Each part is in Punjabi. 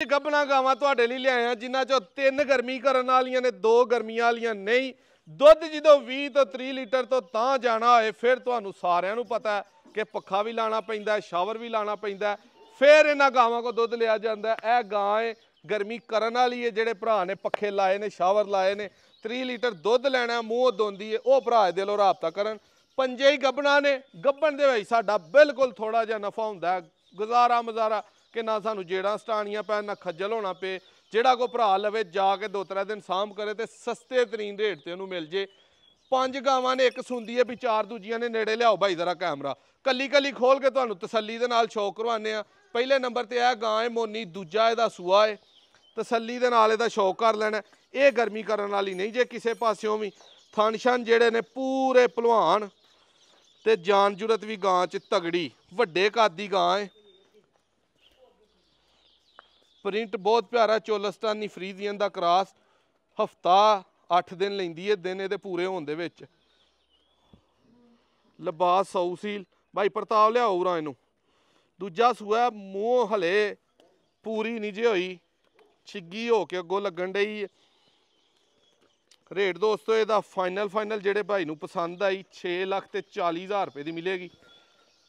ਗੱਭਣਾ ਗਾਵਾਂ ਤੁਹਾਡੇ ਲਈ ਲਿਆਇਆ ਜਿਨ੍ਹਾਂ ਚੋਂ 3 ਗਰਮੀ ਕਰਨ ਵਾਲੀਆਂ ਨੇ 2 ਗਰਮੀਆਂ ਵਾਲੀਆਂ ਨਹੀਂ। ਦੁੱਧ ਜਦੋਂ 20 ਤੋਂ 30 ਲੀਟਰ ਤੋਂ ਤਾਂ ਜਾਣਾ ਹੋਏ ਫਿਰ ਤੁਹਾਨੂੰ ਸਾਰਿਆਂ ਨੂੰ ਪਤਾ ਕਿ ਪੱਖਾ ਵੀ ਲਾਣਾ ਪੈਂਦਾ, ਸ਼ਾਵਰ ਵੀ ਲਾਣਾ ਪੈਂਦਾ, ਫਿਰ ਇਹਨਾਂ ਗਾਵਾਂ ਕੋ ਦੁੱਧ ਲਿਆ ਜਾਂਦਾ। ਇਹ ਗਾਂ ਹੈ ਗਰਮੀ ਕਰਨ ਵਾਲੀ ਹੈ। ਜਿਹੜੇ ਭਰਾ ਨੇ ਪੱਖੇ ਲਾਏ ਨੇ, ਸ਼ਾਵਰ ਲਾਏ ਨੇ, 30 ਲੀਟਰ ਦੁੱਧ ਲੈਣਾ, ਮੂੰਹ ਦੋਂਦੀ ਹੈ, ਉਹ ਭਰਾ ਦੇ ਲੋ ਰਾਬਤਾ ਕਰਨ। ਪੰਜੇ ਹੀ ਗੱਭਣਾ ਨੇ। ਗੱਭਣ ਦੇ ਵਿੱਚ ਸਾਡਾ ਬਿਲਕੁਲ ਥੋੜਾ ਜਿਹਾ ਨਫਾ ਹੁੰਦਾ, ਗੁਜ਼ਾਰਾ ਮਜ਼ਾਰਾ ਕਿ ਨਾ ਸਾਨੂੰ ਜਿਹੜਾ ਸਟਾਣੀਆਂ ਪੈਣ, ਨਾ ਖੱਜਲ ਹੋਣਾ ਪਏ। ਜਿਹੜਾ ਕੋਈ ਭਰਾ ਲਵੇ ਜਾ ਕੇ 2-3 ਦਿਨ ਸਾਂਭ ਕਰੇ ਤੇ ਸਸਤੇ ਤਰੀਨ ਰੇਟ ਤੇ ਉਹਨੂੰ ਮਿਲ ਜੇ। 5 ਗਾਵਾਂ ਨੇ, ਇੱਕ ਸੁੰਦੀ ਹੈ ਵੀ 4 ਦੂਜੀਆਂ ਨੇ। ਨੇੜੇ ਲਿਆਓ ਭਾਈ ਜ਼ਰਾ ਕੈਮਰਾ, ਕੱਲੀ ਕੱਲੀ ਖੋਲ ਕੇ ਤੁਹਾਨੂੰ ਤਸੱਲੀ ਦੇ ਨਾਲ ਸ਼ੌਕ ਕਰਵਾਉਂਦੇ ਆ। ਪਹਿਲੇ ਨੰਬਰ ਤੇ ਇਹ ਗਾਂ ਹੈ ਮੋਨੀ, ਦੂਜਾ ਇਹਦਾ ਸੂਆ ਹੈ। ਤਸੱਲੀ ਦੇ ਨਾਲ ਇਹਦਾ ਸ਼ੌਕ ਕਰ ਲੈਣਾ। ਇਹ ਗਰਮੀ ਕਰਨ ਵਾਲੀ ਨਹੀਂ ਜੇ ਕਿਸੇ ਪਾਸਿਓਂ ਵੀ। ਥਣ ਸ਼ਨ ਜਿਹੜੇ ਨੇ ਪੂਰੇ ਭਲਵਾਨ ਤੇ ਜਾਨ ਜੁਰਤ ਵੀ ਗਾਂ 'ਚ ਤਗੜੀ, ਵੱਡੇ ਕੱਦ ਦੀ ਗਾਂ ਹੈ। ਪ੍ਰਿੰਟ ਬਹੁਤ ਪਿਆਰਾ, ਚੋਲਸਤਾਨੀ ਫਰੀਜ਼ੀਅਨ ਦਾ ਕ੍ਰਾਸ। ਹਫਤਾ 8 ਦਿਨ ਲੈਂਦੀ ਹੈ, ਦਿਨ ਇਹਦੇ ਪੂਰੇ ਹੋਣ ਦੇ ਵਿੱਚ। ਲਿਬਾਸ ਸੌ ਸੀਲ ਭਾਈ ਪ੍ਰਤਾਪ ਲਿਆਓ ਉਰਾ ਇਹਨੂੰ। ਦੂਜਾ ਸੂਆ, ਮੂੰਹ ਹਲੇ ਪੂਰੀ ਨਹੀਂ ਜੇ ਹੋਈ, ਛਿੱਗੀ ਹੋ ਕੇ ਅੱਗੋਂ ਲੱਗਣ ਡਈ। ਰੇਟ ਦੋਸਤੋ ਇਹਦਾ ਫਾਈਨਲ ਜਿਹੜੇ ਭਾਈ ਨੂੰ ਪਸੰਦ ਆਈ 6,40,000 ਰੁਪਏ ਦੀ ਮਿਲੇਗੀ।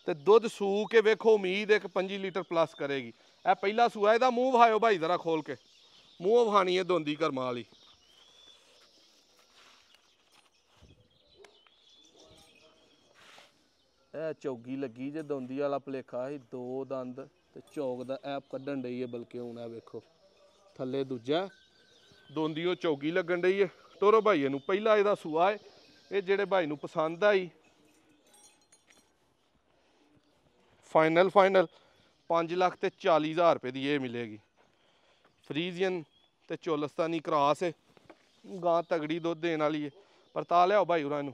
ਤੇ ਦੁੱਧ ਸੂ ਕੇ ਵੇਖੋ, ਉਮੀਦ ਹੈ ਕਿ 25 ਲੀਟਰ ਪਲੱਸ ਕਰੇਗੀ। ਇਹ ਪਹਿਲਾ ਸੂਆ। ਇਹਦਾ ਮੂੰਹ ਵਹਾਇਓ ਭਾਈ ਜ਼ਰਾ ਖੋਲ ਕੇ, ਮੂੰਹ ਵਹਾਣੀ ਹੈ ਦੋਂਦੀ ਕਰਮਾਂ ਵਾਲੀ। ਇਹ ਚੌਗੀ ਲੱਗੀ ਜੇ ਦੋਂਦੀ ਵਾਲਾ ਭਲੇਖਾ ਸੀ। 2 ਦੰਦ ਤੇ ਚੌਕ ਦਾ ਐਪ ਕੱਢਣ ਡਈ ਹੈ, ਬਲਕਿ ਹੁਣ ਇਹ ਵੇਖੋ ਥੱਲੇ ਦੂਜਾ ਦੋਂਦੀ ਉਹ ਚੌਗੀ ਲੱਗਣ ਡਈ ਹੈ। ਟੋਰੋ ਭਾਈ ਇਹਨੂੰ, ਪਹਿਲਾ ਇਹਦਾ ਸੂਆ ਹੈ। ਇਹ ਜਿਹੜੇ ਭਾਈ ਨੂੰ ਪਸੰਦ ਆਈ ਫਾਈਨਲ 5,40,000 ਰੁਪਏ ਦੀ ਇਹ ਮਿਲੇਗੀ। ਫਰੀਜ਼ੀਅਨ ਤੇ ਚੋਲਸਤਾਨੀ ਕ੍ਰਾਸ ਹੈ, ਗਾਂ ਤਗੜੀ ਦੁੱਧ ਦੇਣ ਵਾਲੀ ਹੈ। ਪਰਤਾ ਲਿਆਓ ਭਾਈ ਉਹਨਾਂ ਨੂੰ।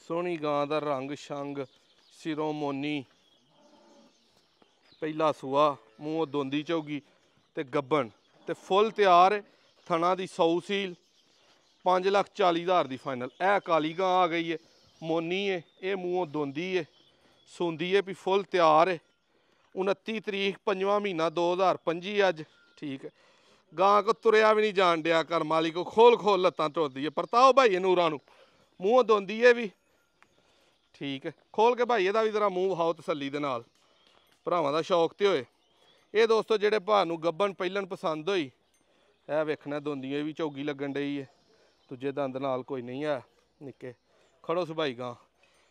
ਸੋਹਣੀ ਗਾਂ ਦਾ ਰੰਗ ਸ਼ੰਗ, ਸਿਰੋਂ ਮੋਨੀ, ਪਹਿਲਾ ਸੂਆ, ਮੂੰਹ ਦੋਂਦੀ ਚੌਗੀ ਤੇ ਗੱਬਣ ਤੇ ਫੁੱਲ ਤਿਆਰ ਹੈ। ਥਣਾ ਦੀ 100 ਸੀਲ, 5,40,000 ਦੀ ਫਾਈਨਲ। ਇਹ ਕਾਲੀ ਗਾਂ ਆ ਗਈ ਹੈ, ਮੋਨੀ ਹੈ। ਇਹ ਮੂੰਹੋਂ ਦੋਂਦੀ ਹੈ, ਸੁੰਦੀ ਹੈ ਵੀ ਫੁੱਲ ਤਿਆਰ ਹੈ। 29 ਤਰੀਕ 5ਵਾਂ ਮਹੀਨਾ 2025 ਅੱਜ, ਠੀਕ ਹੈ। ਗਾਂ ਕੋ ਤੁਰਿਆ ਵੀ ਨਹੀਂ ਜਾਣ ਡਿਆ, ਕਰਮ ਵਾਲੀ ਕੋ ਖੋਲ ਲੱਤਾਂ ਟੁੱਟਦੀ ਹੈ। ਪਰਤਾਓ ਭਾਈ ਇਹਨੂੰ ਉਰਾਂ ਨੂੰ, ਮੂੰਹੋਂ ਦੋਂਦੀ ਹੈ ਵੀ, ਠੀਕ ਹੈ। ਖੋਲ ਕੇ ਭਾਈ ਇਹਦਾ ਵੀ ਜ਼ਰਾ ਮੂੰਹ ਵਿਖਾਓ ਤਸੱਲੀ ਦੇ ਨਾਲ, ਭਰਾਵਾਂ ਦਾ ਸ਼ੌਕ ਤੇ ਹੋਏ। ਇਹ ਦੋਸਤੋ ਜਿਹੜੇ ਭਾ ਨੂੰ ਗੱਬਣ ਪਹਿਲਣ ਪਸੰਦ ਹੋਈ, ਇਹ ਵੇਖਣਾ ਦੋਂਦੀਆਂ ਵੀ ਝੋਗੀ ਲੱਗਣ ਡਈ ਹੈ। ਦੂਜੇ ਦੰਦ ਨਾਲ ਕੋਈ ਨਹੀਂ ਹੈ, ਨਿੱਕੇ ਖੜੋ ਸੁਭਾਈ ਗਾਂ।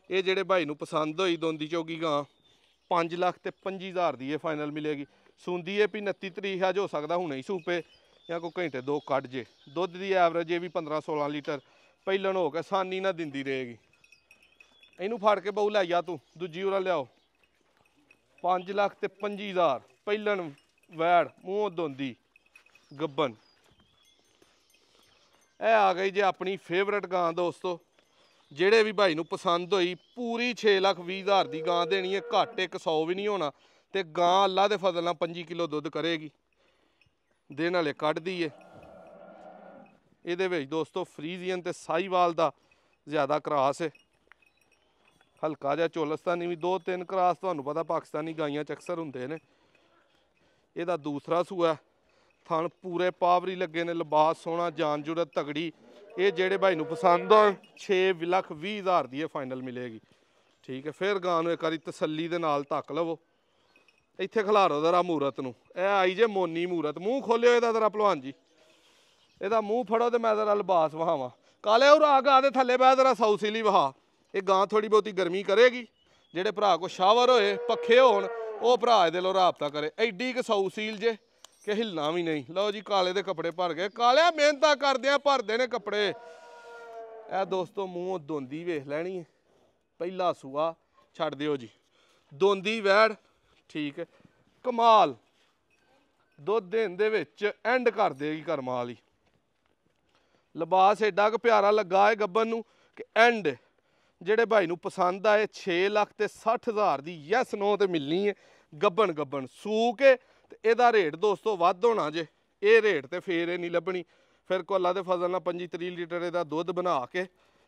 ਇਹ ਜਿਹੜੇ ਭਾਈ ਨੂੰ ਪਸੰਦ ਹੋਈ ਦੋਂਦੀ ਚੌਗੀ ਗਾਂ 5,25,000 ਦੀ ਇਹ ਫਾਈਨਲ ਮਿਲੇਗੀ। ਸੁੰਦੀ ਹੈ ਵੀ 29 ਤਰੀਕ ਅੱਜ, ਹੋ ਸਕਦਾ ਹੁਣੇ ਹੀ ਸੂਪੇ ਜਾਂ ਕੋਈ ਘੰਟੇ 2 ਕੱਢ ਜੇ। ਦੁੱਧ ਦੀ ਐਵਰੇਜ ਇਹ ਵੀ 15-16 ਲੀਟਰ ਪਹਿਲਣ ਹੋ ਕੇ ਆਸਾਨੀ ਨਾਲ ਦਿੰਦੀ ਰਹੇਗੀ। ਇਹਨੂੰ ਫੜ ਕੇ ਬਹੁ ਲੈ ਜਾ ਤੂੰ, ਦੂਜੀ ਉਰਾ ਲਿਆਓ। 5,25,000 ਪਹਿਲਣ ਵੈੜ, ਮੂੰਹ ਦੋਂਦੀ ਗੱਬਨ। ਇਹ ਆ ਗਈ ਜੇ ਆਪਣੀ ਫੇਵਰਟ ਗਾਂ ਦੋਸਤੋ। ਜਿਹੜੇ ਵੀ ਭਾਈ ਨੂੰ ਪਸੰਦ ਹੋਈ, ਪੂਰੀ 6,20,000 ਦੀ ਗਾਂ ਦੇਣੀ ਹੈ, ਘੱਟ 100 ਵੀ ਨਹੀਂ ਹੋਣਾ। ਤੇ ਗਾਂ ਅੱਲਾ ਦੇ ਫਜ਼ਲ ਨਾਲ 25 ਕਿਲੋ ਦੁੱਧ ਕਰੇਗੀ, ਦਿਨ ਵਾਲੇ ਕੱਢਦੀ ਏ। ਇਹਦੇ ਵਿੱਚ ਦੋਸਤੋ ਫਰੀਜ਼ੀਅਨ ਤੇ ਸਾਹੀਵਾਲ ਦਾ ਜ਼ਿਆਦਾ ਕ੍ਰਾਸ ਹੈ, ਹਲਕਾ ਜਿਹਾ ਚੋਲਸਤਾਨੀ ਵੀ। 2-3 ਕ੍ਰਾਸ ਤੁਹਾਨੂੰ ਪਤਾ ਪਾਕਿਸਤਾਨੀ ਗਾਈਆਂ 'ਚ ਅਕਸਰ ਹੁੰਦੇ ਨੇ। ਇਹਦਾ ਦੂਸਰਾ ਸੂਆ, ਥਣ ਪੂਰੇ ਪਾਵਰੀ ਲੱਗੇ ਨੇ, ਲਿਬਾਸ ਸੋਹਣਾ, ਜਾਨ ਜੁਰਤ ਤਗੜੀ। ਇਹ ਜਿਹੜੇ ਭਾਈ ਨੂੰ ਪਸੰਦ ਆ 6,20,000 ਦੀ ਇਹ ਫਾਈਨਲ ਮਿਲੇਗੀ, ਠੀਕ ਹੈ। ਫਿਰ ਗਾਂ ਨੂੰ ਇੱਕ ਵਾਰੀ ਤਸੱਲੀ ਦੇ ਨਾਲ ਧੱਕ ਲਵੋ। ਇੱਥੇ ਖਿਲਾਰੋ ਜ਼ਰਾ ਮੂਰਤ ਨੂੰ। ਇਹ ਆਈ ਜੇ ਮੋਨੀ ਮੂਰਤ, ਮੂੰਹ ਖੋਲਿਓ ਇਹਦਾ ਜ਼ਰਾ ਭਲਵਾਨ ਜੀ। ਇਹਦਾ ਮੂੰਹ ਫੜੋ ਤੇ ਮੈਂ ਜ਼ਰਾ ਲਿਬਾਸ ਵਹਾਵਾਂ। ਕਾਲੇ ਉਹ ਰਾਗ ਆ ਦੇ ਥੱਲੇ ਬਹਿ ਜ਼ਰਾ 100 ਸੀਲੀ ਵਹਾ। ਇਹ ਗਾਂ ਥੋੜੀ ਬਹੁਤੀ ਗਰਮੀ ਕਰੇਗੀ। ਜਿਹੜੇ ਭਰਾ ਕੋ ਸ਼ਾਵਰ ਹੋਏ, ਪੱਖੇ ਹੋਣ, ਉਹ ਭਰਾ ਇਹਦੇ ਲੋ ਰਾਬਤਾ ਕਰੇ। ਐਡੀ ਕਿ 100 ਸੀਲ ਜੇ ਕਿ ਹਿੱਲਣਾ ਵੀ ਨਹੀਂ। ਲਓ ਜੀ, ਕਾਲੇ ਦੇ ਕੱਪੜੇ ਭਰ ਗਏ। ਕਾਲਿਆ ਮਿਹਨਤਾਂ ਕਰਦਿਆਂ ਭਰਦੇ ਨੇ ਕੱਪੜੇ। ਇਹ ਦੋਸਤੋ ਮੂੰਹ ਦੋਂਦੀ ਵੇਖ ਲੈਣੀ ਹੈ, ਪਹਿਲਾ ਸੂਆ ਛੱਡ ਦਿਓ ਜੀ। ਦੋਂਦੀ ਵੈੜ, ਠੀਕ ਹੈ, ਕਮਾਲ ਦੁੱਧ ਦੇਣ ਦੇ ਵਿੱਚ ਐਂਡ ਕਰ ਦੇਗੀ ਕਰਮਾਂ ਵਾਲੀ। ਲਿਬਾਸ ਏਡਾ ਕੁ ਪਿਆਰਾ ਲੱਗਾ ਹੈ ਗੱਬਨ ਨੂੰ ਕਿ ਐਂਡ। ਜਿਹੜੇ ਭਾਈ ਨੂੰ ਪਸੰਦ ਆਏ 6,60,000 ਦੀ ਯੈਸ ਨੋ ਤੇ ਮਿਲਣੀ ਹੈ। ਗੱਬਣ ਸੂ ਕੇ ਤੇ ਇਹਦਾ ਰੇਟ ਦੋਸਤੋ ਵੱਧ ਹੋਣਾ ਜੇ। ਇਹ ਰੇਟ ਤੇ ਫੇਰ ਇਹ ਨਹੀਂ ਲੱਭਣੀ। ਫਿਰ ਕੋ ਅੱਲਾ ਦੇ ਫਜ਼ਲ ਨਾਲ 25-30 ਲੀਟਰ ਇਹਦਾ ਦੁੱਧ ਬਣਾ ਕੇ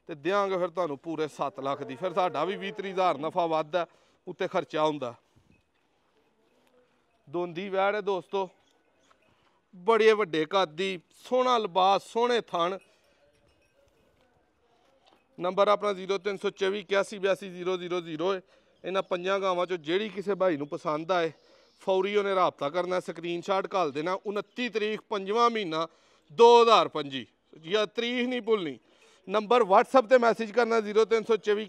ਤੇ ਦਿਆਂਗੇ ਫਿਰ ਤੁਹਾਨੂੰ ਪੂਰੇ 7 ਲੱਖ ਦੀ। ਫਿਰ ਸਾਡਾ ਵੀ 20-30 ਹਜ਼ਾਰ ਨਫਾ ਵੱਧਦਾ, ਉੱਤੇ ਖਰਚਾ ਹੁੰਦਾ। ਦੋਂਦੀ ਵੈੜ ਹੈ ਦੋਸਤੋ, ਬੜੇ ਵੱਡੇ ਕੱਦ ਦੀ, ਸੋਹਣਾ ਲਿਬਾਸ, ਸੋਹਣੇ ਥਣ। ਨੰਬਰ ਆਪਣਾ 0324 8182 000 ਹੈ। ਇਹਨਾਂ 5 ਗਾਵਾਂ ਚੋਂ ਜਿਹੜੀ ਕਿਸੇ ਭਾਈ ਨੂੰ ਪਸੰਦ ਆਏ ਫੌਰੀ ਉਹਨੇ ਰਾਬਤਾ ਕਰਨਾ, ਸਕਰੀਨਸ਼ਾਟ ਘੱਲ ਦੇਣਾ। 29 ਤਰੀਕ 5ਵਾਂ ਮਹੀਨਾ 2025, ਜਾਂ ਤਰੀਕ ਨਹੀਂ ਭੁੱਲਣੀ। ਨੰਬਰ WhatsApp ਤੇ ਮੈਸੇਜ ਕਰਨਾ 0324